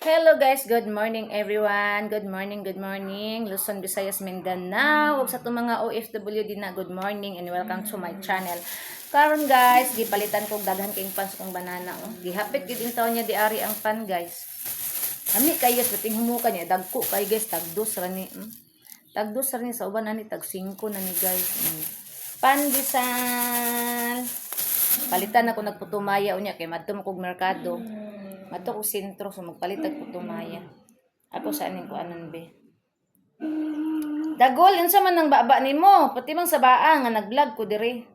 Hello guys, good morning everyone. Good morning, good morning. Luzon, Visayas, Mindanao. Ug sa itong mga OFW din na good morning and welcome to my channel. Karon guys, gipalitan kog daghan kayong pan sa kong banana. Oh. Gihapit gid intaw niya di ari ang pan guys. Kami kayo sa ting humukan niya dagko kay guys tagdos ra ni. Tagdos ra ni sa uban ani tag 5 na ni guys. Pandesal. Palitan ako nagputumaya unya kay madto kog merkado. Mato ko sentro so magpalit og putumaya. Ako sa aning kuanon be. Dagol unsa man nang baba nimo? Pati mang sa baa nga nag-vlog ko dire.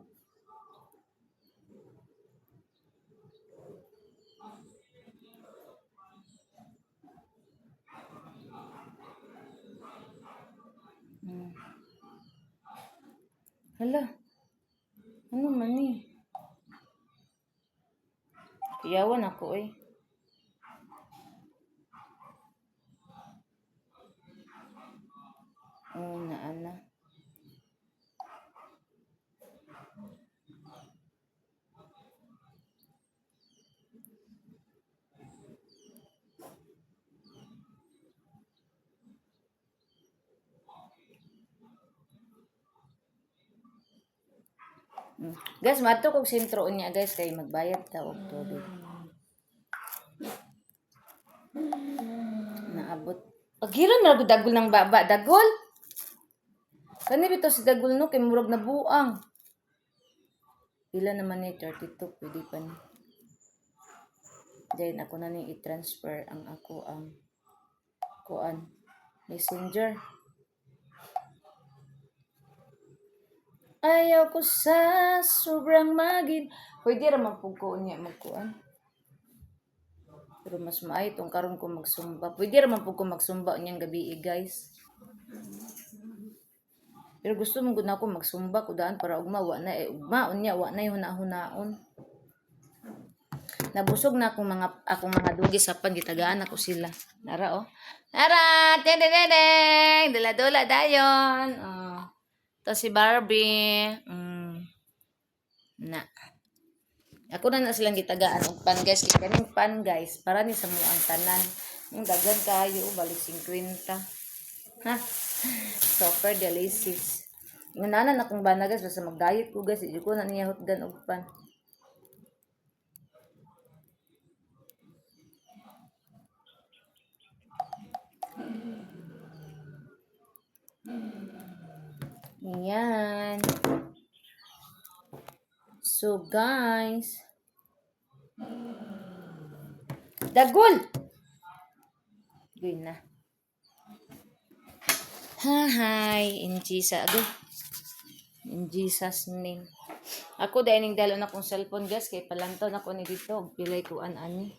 Hala. Ano man ni? Iyawan ako eh. Oh, ana. Guys, mato kog sentro unya guys kay magbayad ta og tubig. Naabot. Pagiron na dagol ng baba, dagol. Kani bitaw si dagol no kay murag na buang. Pila naman ni 32 pwede pa ni. Then ako na ni i-transfer ang ako ang kuan messenger. Ayaw ko sa sobrang magin. Pwede raman po ko niya magkuan. Pero mas maayo itong karon ko magsumba. Pwede raman po ko magsumba niyang gabi guys. Pero gusto mong gud na ako magsumba ko daan para ugma wa na ugmaon niya wa na hunahon. Nabusog na akong mga dugi sa pan gitagaan ako sila. Nara oh. Nara, dedeng, dula-dula dayon. Oh. To si Barbie. Na. Ako na silang gitagaan og pan guys. Kaning pan guys para ni sa mo ang tanan. Yung daghan kayo balik 50. Ha? Super delicious. Ingananan akong bana guys basta mag-diet ko guys. Di ko na niya hutgan og pan. Yan. So guys, dagol. Gawin na. Hi, in Jesus name. Ako dahil dalo na kong cellphone guys kay palantaw na ko ni dito pilay kuan ani.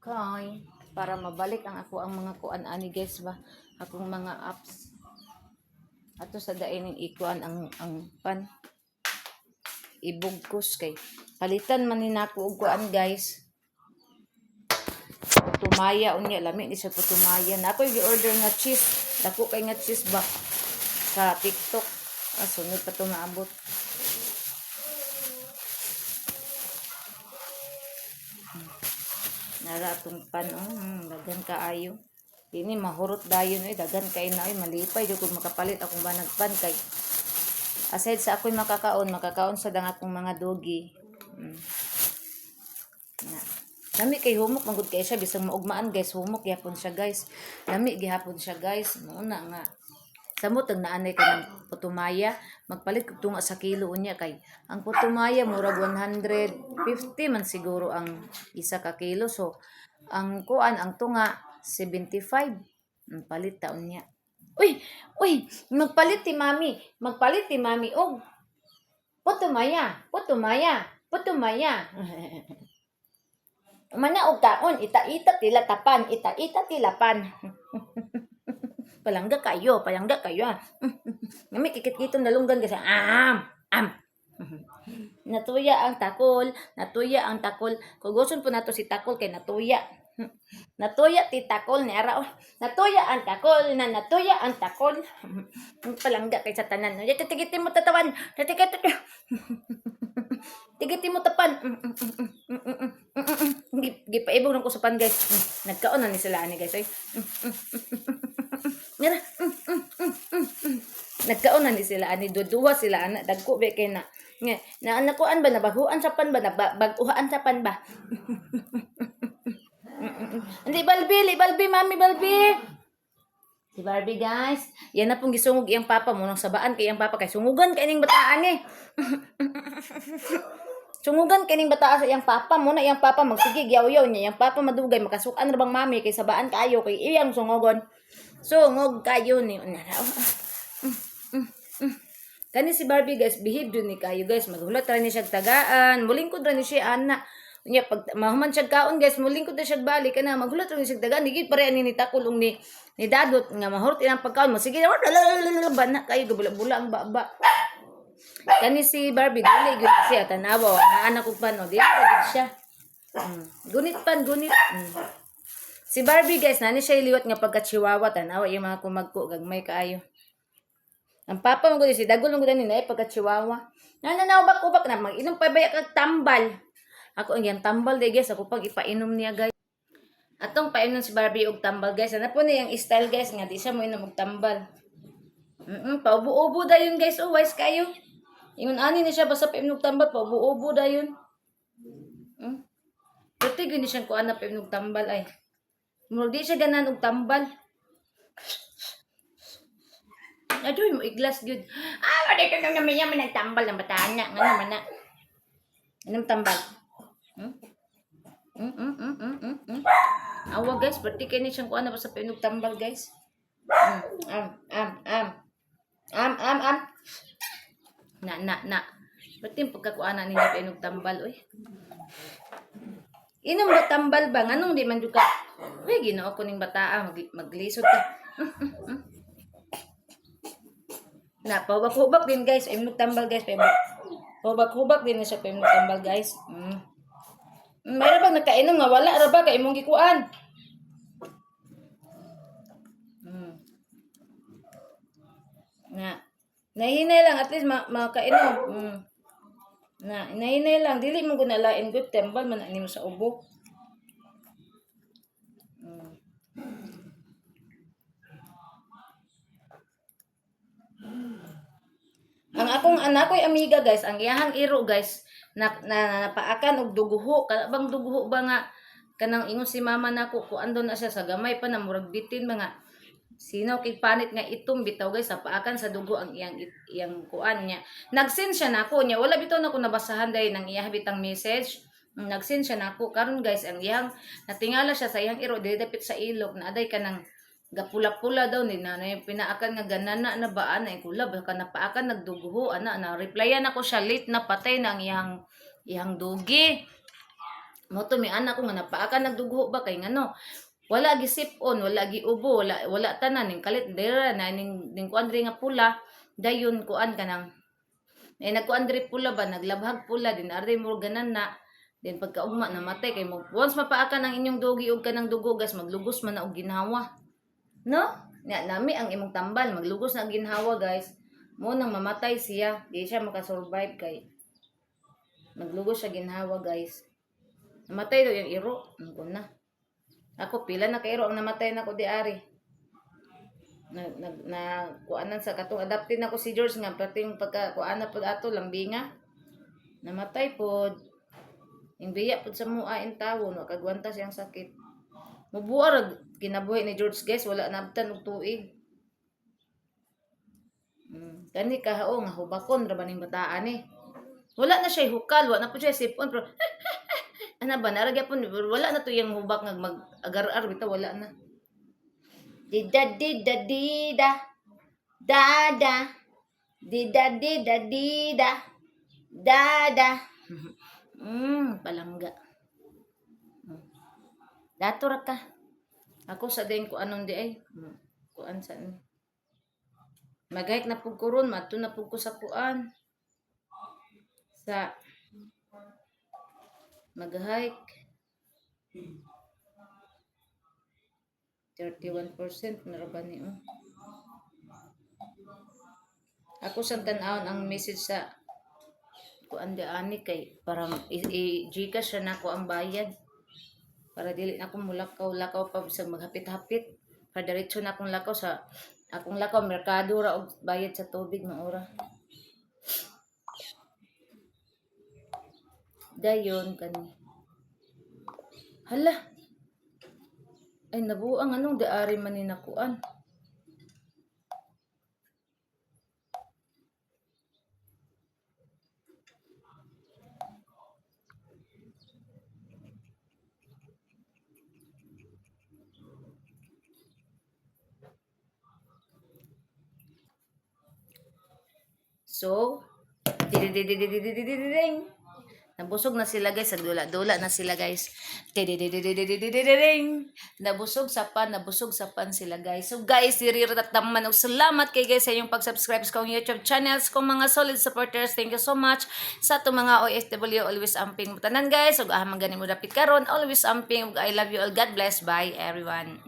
Kay para mabalik ang ako ang mga kuan ani guys ba akong mga apps. Ato sa dainin ikuan ang pan ibugkos kay palitan man ni nako og kuan guys. Putumaya unya lami ni sa putumaya. Na ako gi-order nga cheese. Dako kay nga cheese ba sa TikTok. Sunod pa to maabot. Nara atong pan dagan kaayo. Dini mahurot dayon dagan kay na malipay jud kung makapalit akong banag pan kay aside sa ako'y makakaon sa dang akong mga dogi. Na. Lami kay humok manggod kay siya bisang maugmaan guys humok gyapon siya guys. Lami gihapon siya guys. Muna nga samot ang naanay ka ng putumaya magpalit kog tunga sa kilo unya kay ang putumaya murag 150 man siguro ang isa ka kilo so ang kuan ang tunga 75 palit taon niya. Uy, magpalit ti mami og putumaya. Mana og taon ita-ita tilapan. Palangga kayo. Nami kikit-kitom nalunggan kasi Natuya ang takol. Kuguson po nato si takol kay natuya. Natuya ti takol ni ara. Natuya ang takol. Palangga kay sa tanan. Tigitin mo tatawan. Tigitin mo tapan. Gipaibog ng kusapan guys. Nagkaon na ni sila ani guys. Ay. Ngara. Nagkaon na ni sila ani duduwa sila ana dagko be kay na. Nga na nakuan ba nabaguan sa pan ba nabaguhan sa pan ba. Hindi Balbi, mami Balbi. Si Barbie guys, yan na pong gisungog iyang papa mo nang sabaan kay iyang papa kay sungugan kay ning bataan eh. Sungugan kay ning bataa sa iyang papa mo na iyang papa magsige yaw-yaw niya iyang papa madugay makasukan ra bang mami kay sabaan kayo kay iyang sungugon. Sungog kayo ni Kani si Barbie guys, behave dun ni kayo guys, maghulat ra ni siya tagaan, mulingkod ra ni siya ana. Unya pag mahuman siya kaon guys, mulingkod na siya balik kana maghulat ra ni siya tagaan, digid pare ani ni takulong ni dadot nga mahurot ilang pagkaon mo. Sige, bana kayo gabula-bula ang baba. Kani si Barbie dili gyud siya tanawa, na anak ko pa no, dili gyud siya. Gunit. Si Barbie guys, nani siya liwat nga pagka-chihuahua tanawa yung mga kumagko gagmay kaayo. Ang papa mo si dagol ng gudan ni na pagka-chihuahua. Nananaw-bak-ubak na mag-inom pa baya kag tambal. Ako ang yan tambal day guys, ako pag ipainom niya guys. Atong painom si Barbie og tambal guys. Ano po niya yung style guys nga di siya mo inom og tambal. Paubo-ubo dayon guys, oh wise kayo. Ingon ani ni siya basta painom og tambal, paubo-ubo dayon. Pati gyud ni siya kuan na painom og tambal ay. Murag di siya ganan og tambal. Adoy mo iglas gyud. Wala ka nang naman yaman nagtambal ng bataan na. Nga naman na. Anong tambal? Awa guys, pati kayo ni siyang kuha na pa sa pinog tambal guys. Na. Pati yung pagkakuha na ninyo pinog tambal, oy. Inom ba tambal ba? Anong di man ka? Uy, ginoo ko ning bataa, maglisod ka. Na, pahubak-hubak din guys. Pinog tambal guys. Pahubak-hubak din na siya pinog tambal guys. Mayroon bang nagkainom nga wala ra ba kay imong gikuan? Na. Nahinay lang at least makainom. Na, nahinay lang dili mo gunalain good tambal man ani mo sa ubo. Ang akong anakoy amiga guys, ang iyahang iro guys, napaakan og duguho, bang duguho ba nga kanang ingon si mama nako ko andon na siya sa gamay pa na murag bitin mga sinaw kay panit nga itom bitaw guys, napaakan sa dugo ang iyang kuan niya. Nag-send siya nako niya, wala bitaw nako nabasahan dai nang iyang bitang message. Nag-send siya nako karon guys, ang iyang natingala siya sa iyang iro dili dapit sa ilog na aday kanang gapula-pula daw ni nanay pinaakan nga ganana na baan ay kulab ka napaakan nagduguho ana na replyan ako siya late na patay na ang iyang dugi mo to mi anak ko nga napaakan nagduguho ba kay ngano wala gisipon wala giubo wala tanan ning kalit dira na ning kuan nga pula dayon kuan kanang nagkuan diri pula ba naglabhag pula din ari mo ganana din pagkaugma namatay kay mo once mapaakan ang inyong dugi og kanang dugo gas maglugos man na og ginhawa. No? Nami ang imong tambal, maglugos na ginhawa guys. Mo nang mamatay siya, di siya makasurvive kay. Maglugos siya ginhawa guys. Namatay daw yung iro. Ano na? Ako pila na kairo ang namatay na ko di ari. Kuanan sa katong adapted na ko si George nga pati yung pagkakuana pod ato lambinga. Namatay pod. Yung biya pod sa mua in tawo no kagwanta siyang sakit. Mabuar kinabuhi ni George guys, wala nabtan og tuig. Kani kahao nga hubakon ra baning bataan eh. Wala na siya hukal, wala na po siya sipon pero ana ba naragya po wala na to yung hubak nga mag-agar-ar bitaw wala na. Dida dada dada palangga. Dato ra ka. Ako sa din ko anon di ay. Kuan sa ni. Magahik na pug kuron, madto na pug ko sa kuan. Sa magahik. 31% na ra ba ni Ako sa tan-awon ang message sa kuan di ani kay parang i-Gcash siya nako ang bayad. Para dili na akong mulakaw-lakaw pa bisag maghapit-hapit. Para diretso na akong lakaw sa akong lakaw merkado ra og bayad sa tubig maura. Dayon kani. Hala. Ay nabuang anong daari man ni nakuan. So, ding. Nabusog na sila guys, sa dula-dula na sila guys. Ding. Nabusog sa pan sila guys. So guys, diriratamman og salamat kay guys sa inyong pag-subscribe sa kong YouTube channels, kong mga solid supporters. Thank you so much sa to mga OFW always amping mutanan guys. Ug ahamang gani mo dapit karon, always amping ug I love you all. God bless. Bye everyone.